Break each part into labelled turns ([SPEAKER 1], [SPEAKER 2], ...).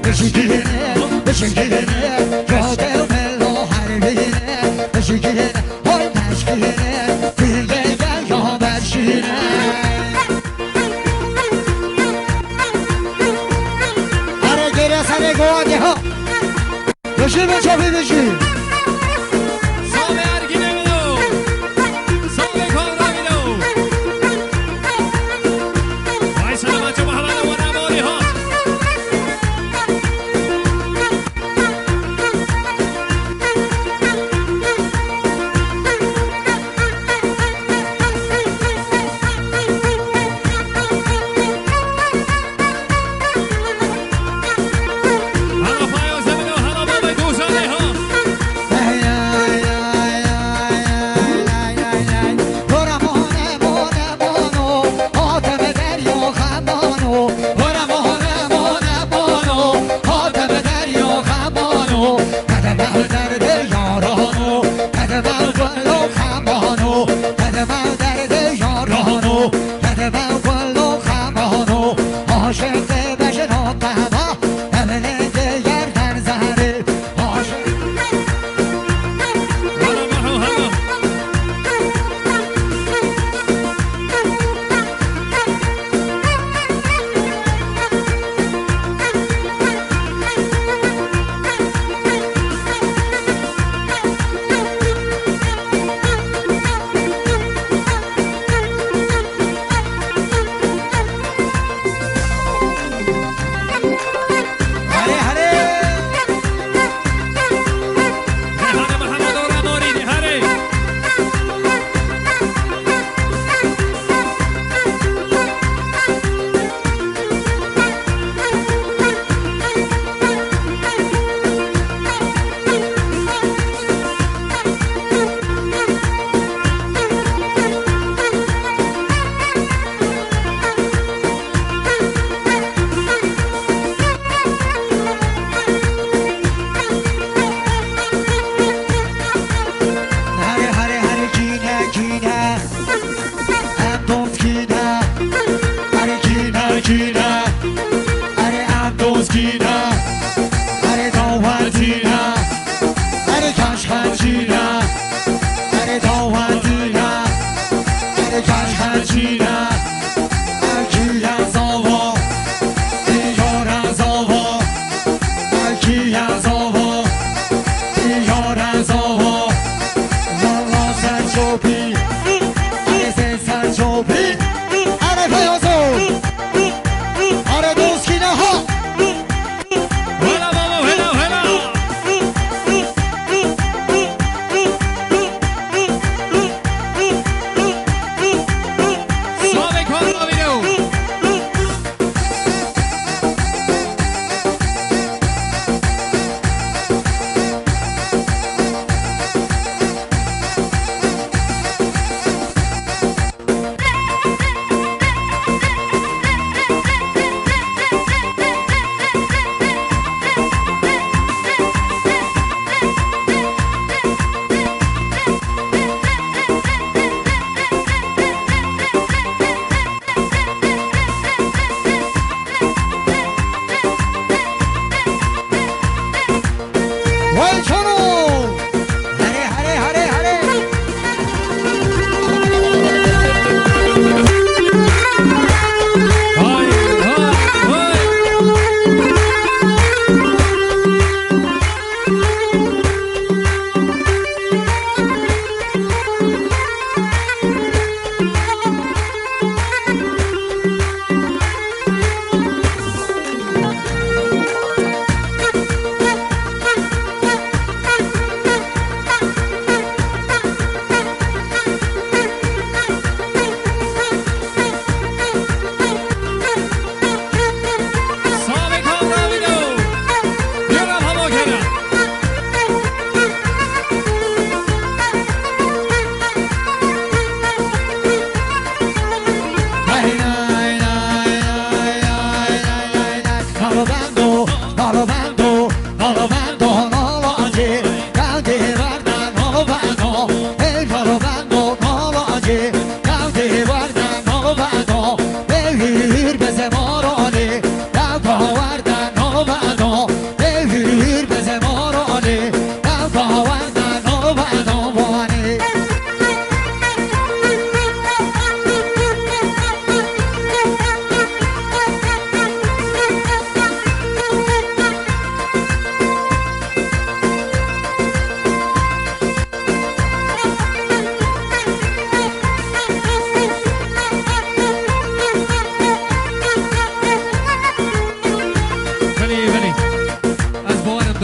[SPEAKER 1] بشکینه بشکینه یادم ملو حربینه بشکینه های تشکینه دیگه گل یا برشینه آره گره سر گواده ها بشی به چاپی بشی
[SPEAKER 2] آوردن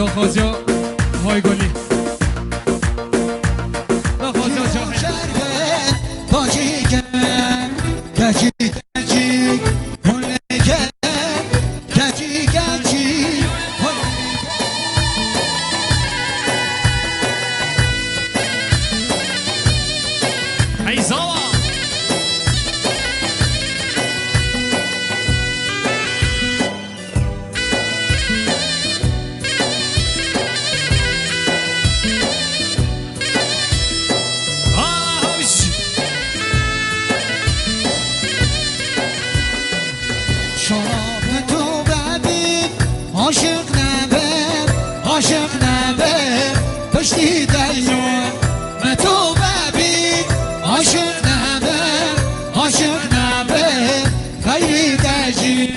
[SPEAKER 2] دو خوزیا های گلی دو خوزیا جاهل
[SPEAKER 1] باجی که کچی کچی کنه که کچی کچی
[SPEAKER 2] ای زاوا
[SPEAKER 1] شراب تو ببین عاشق نبه عاشق نبه پشتی دیون به تو ببین عاشق نبه عاشق نبه خیلی دجی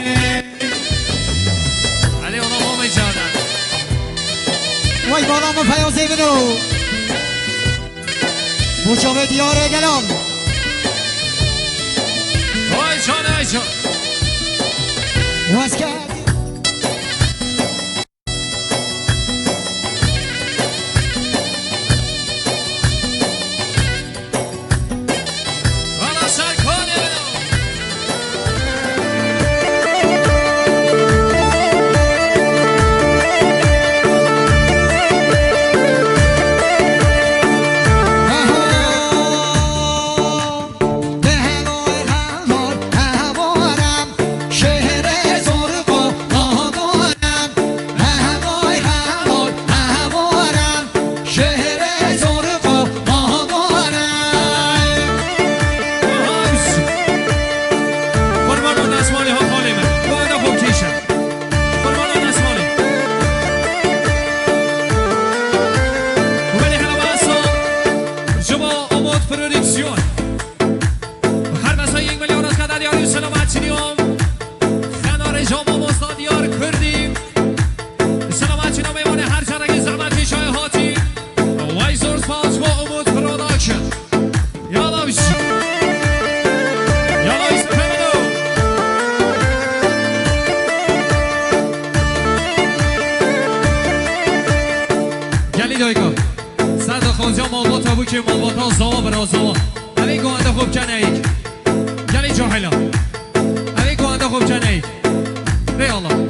[SPEAKER 2] علی اونا مومی جانن
[SPEAKER 1] وای بالا ما پیازه بینو بوچه دیاره گلام
[SPEAKER 2] وای جان ای جان
[SPEAKER 1] واس کرد
[SPEAKER 2] والا سر کنه بنو که ماباتا زوا برا زوا اوی گوانده خوب کنه ایک گلی جاهلا اوی گوانده خوب کنه ایک ری الله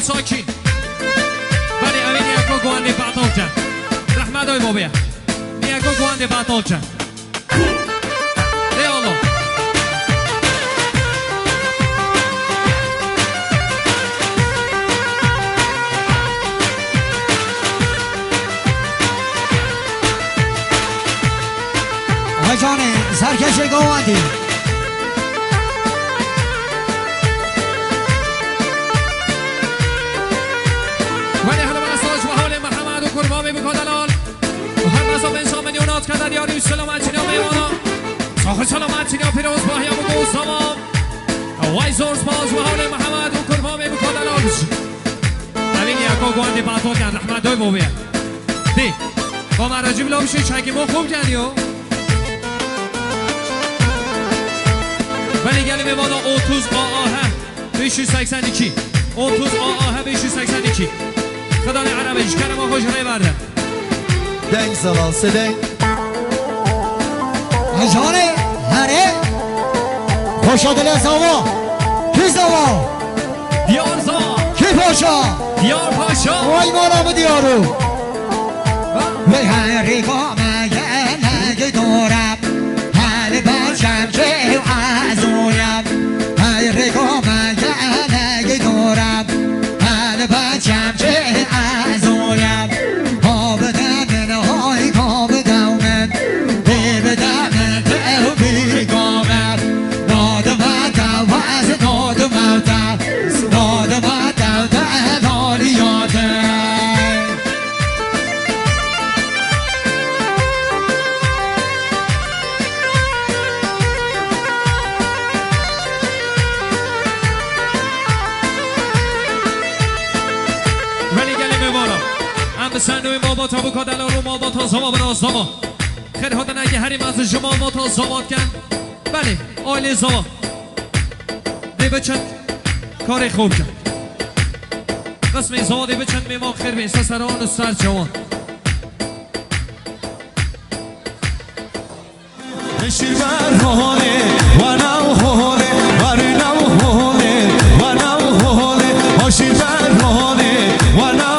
[SPEAKER 2] ساکین ولی اوی نیاکو گوانده بطال کن رحمت های بابیه نیاکو گوانده بطال کن ای الله
[SPEAKER 1] آقای جانه سرکش گوانده کدر یاری سلامتی نام ایوانا ساخت سلامتی نام پیروز باهی هم و دوستامام وای زورز باز و حال محمد و کرمامه بکنن آگز اوین یکا گوانده بطال کن رحمت های بابیه دی با مراجب لابشه چنگی ما خوب کنیو ولی گلی میوانا 30 آه 582 30 آه 582 خدای عربش کرم و خوش ری برده
[SPEAKER 3] دنگ سلاسه دنگ
[SPEAKER 1] جانه هره پاشا دل زوا کی زوا
[SPEAKER 2] دیار زوا
[SPEAKER 1] کی پاشا
[SPEAKER 2] دیار پاشا
[SPEAKER 1] وای مانا دیارو به هری قامه
[SPEAKER 3] معنی دورم هر بچم که ازویم ها بدم های کا بدم بی بدم تو بیگامم نادم دو از نادم دو نادم دو دالیاته
[SPEAKER 1] سنوی ما با تابو کادلا رو ما با تا زمان برازداما خیلی ها دنگه هریم از شما ما تا زمان کن بله آیل زمان دی بچن کار خوب کن قسم زمان دی بچن میمان خیر بیست سران و سر جوان
[SPEAKER 3] نشیر بر هونه و نو هونه بر نو هونه و نو هونه هاشیر بر هونه و نو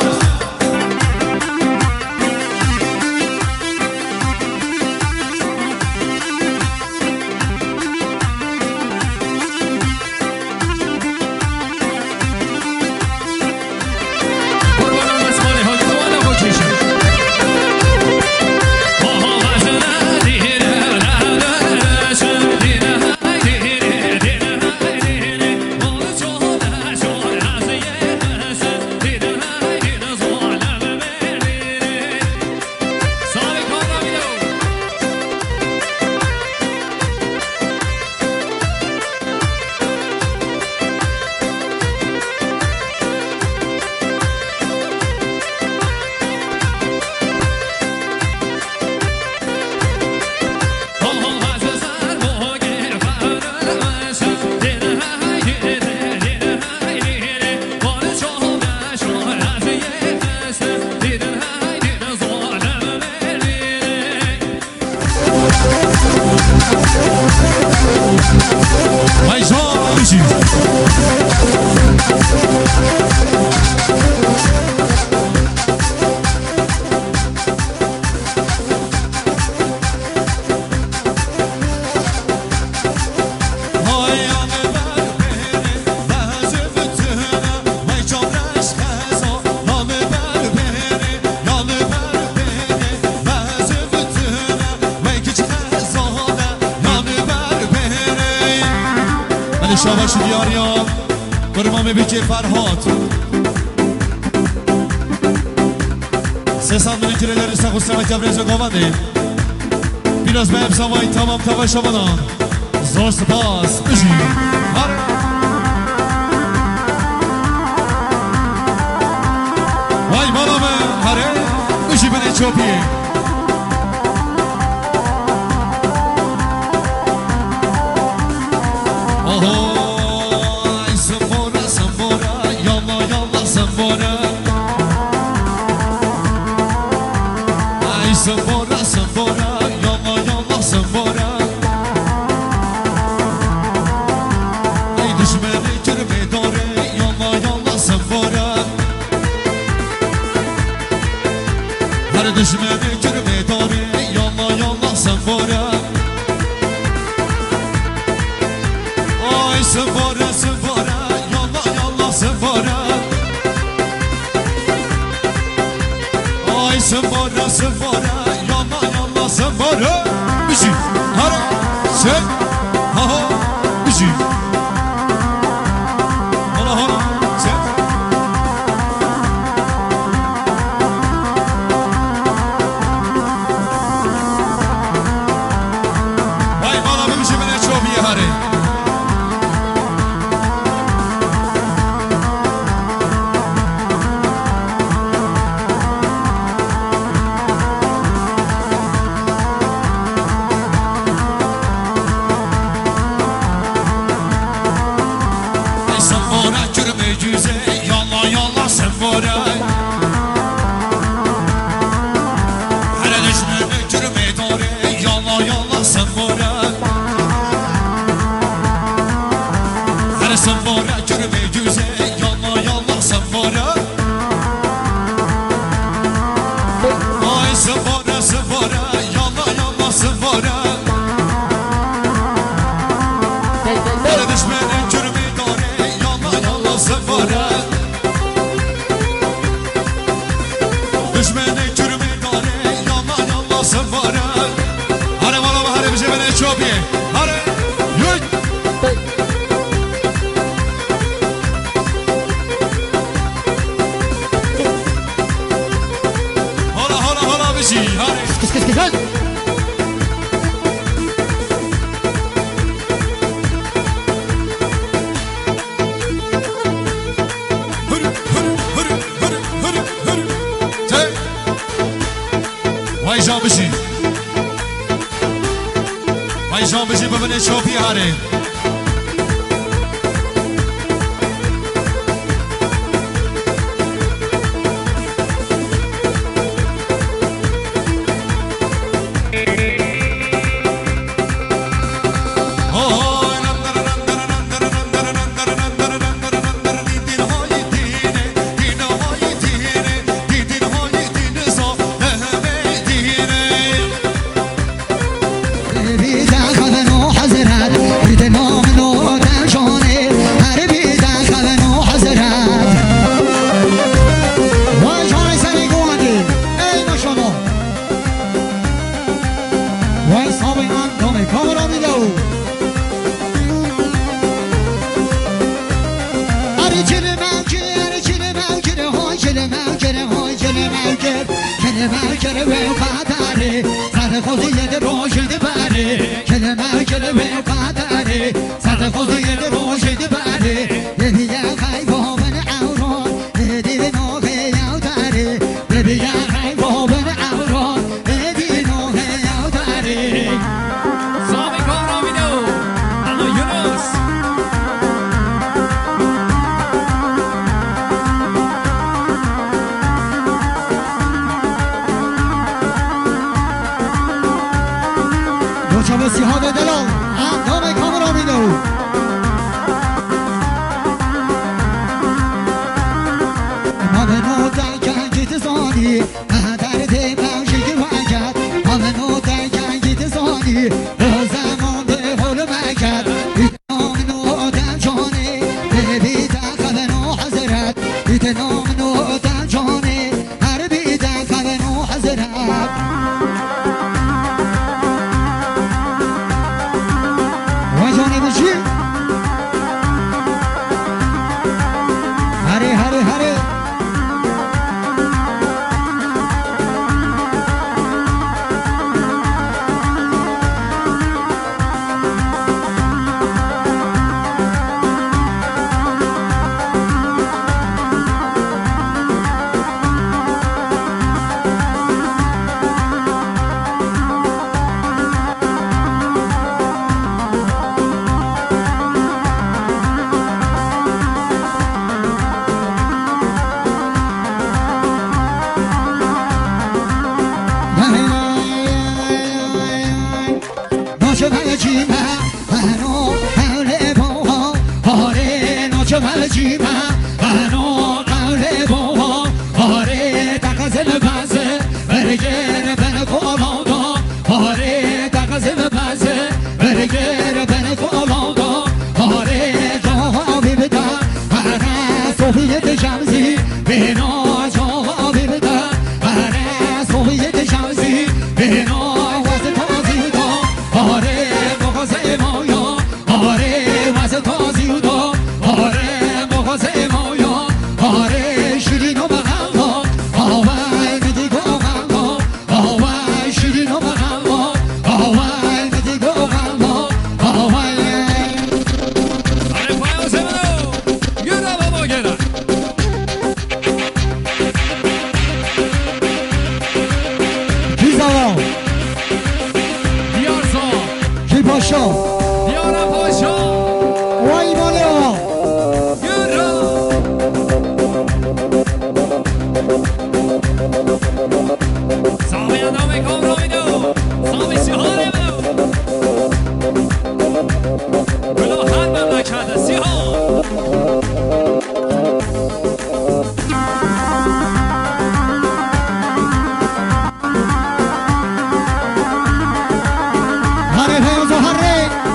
[SPEAKER 3] شاباش دیاریا برمامه بیچه فرهاد 300 میلیون کیلو لرزه خوسته و جبرزه گاونده پیروز به ابزامای تمام توا شبانان زور سپاس بشی وای مالامه هره بشی بده چوپیه düşmeni kirme dori yalla yalla sen bora ay sen bora yalla yalla sen bora ay sen bora yalla yalla sen bora bizi hara sen ha ha bizi hala hala sen بشی هاره
[SPEAKER 4] کس
[SPEAKER 3] وای جان بشی وای جان بشی ببینه چوپی هاره
[SPEAKER 4] Hare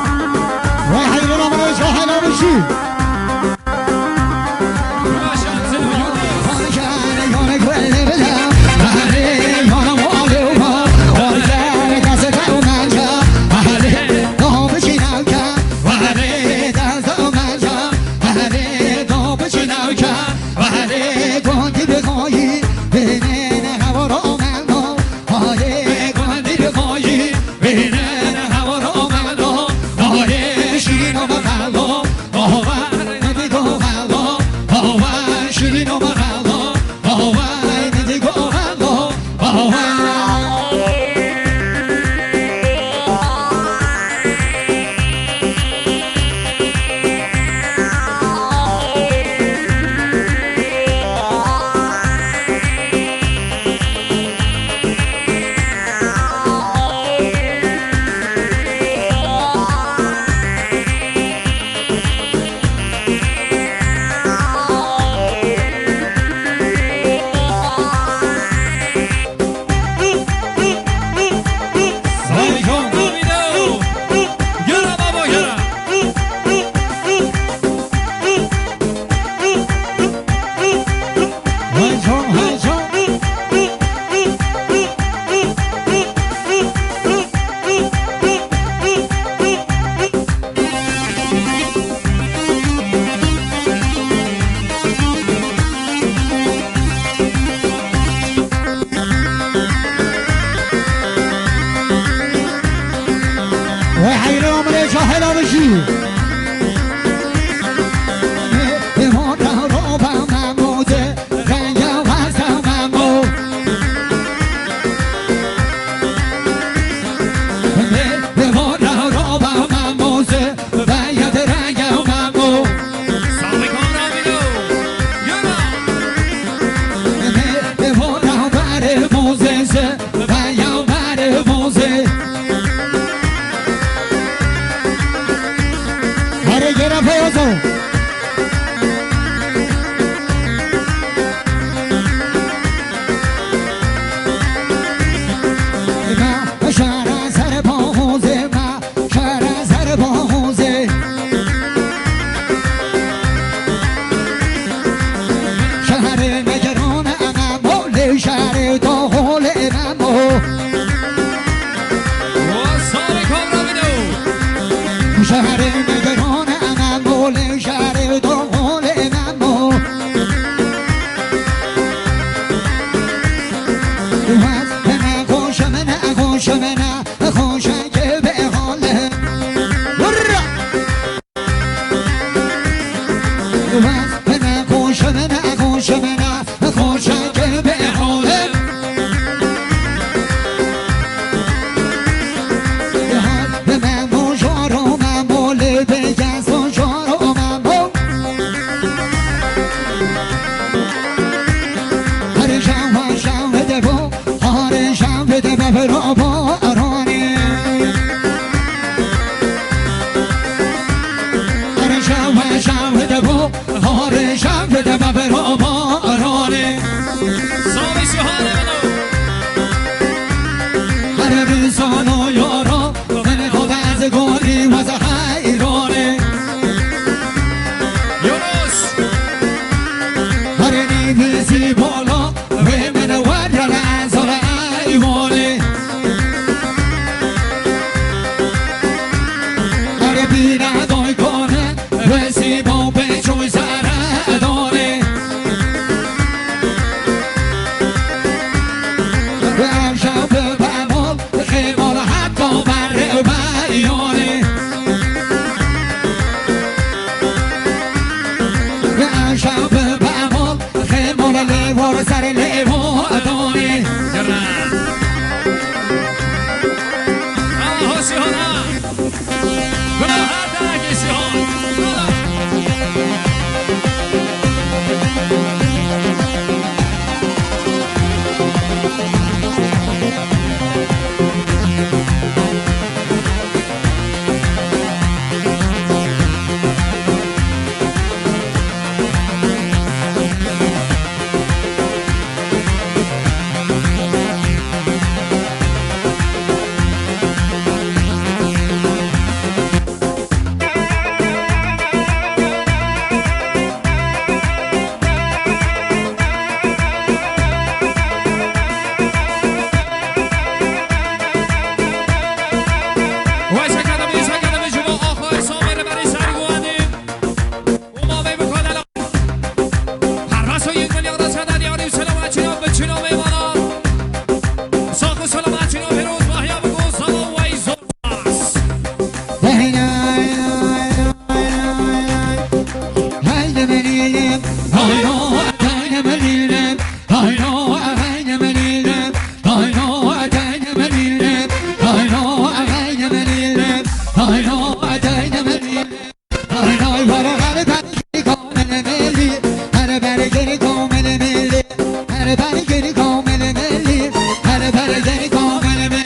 [SPEAKER 4] Everybody get it going,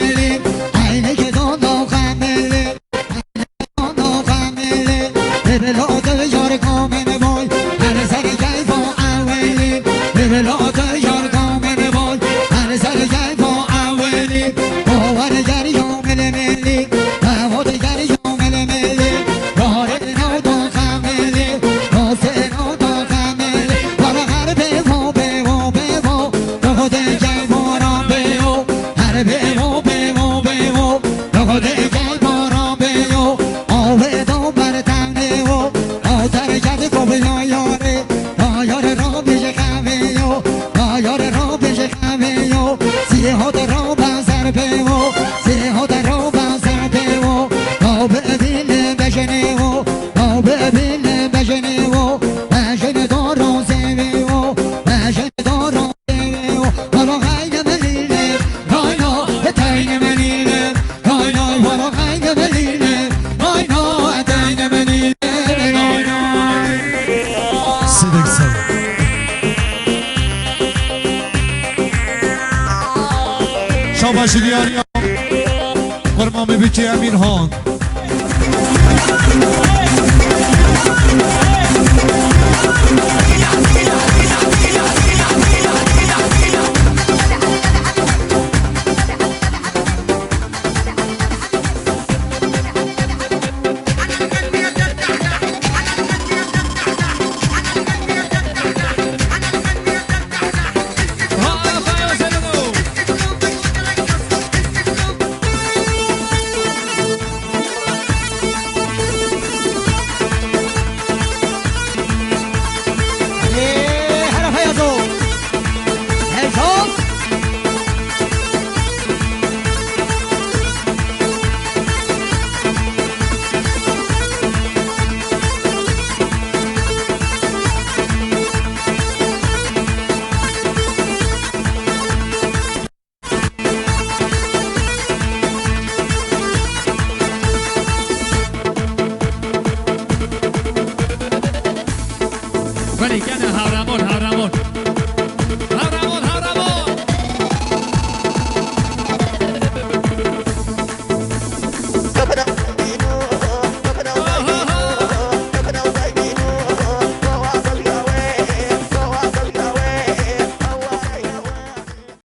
[SPEAKER 3] شاباش دیاریا قرمام بچه امیر هان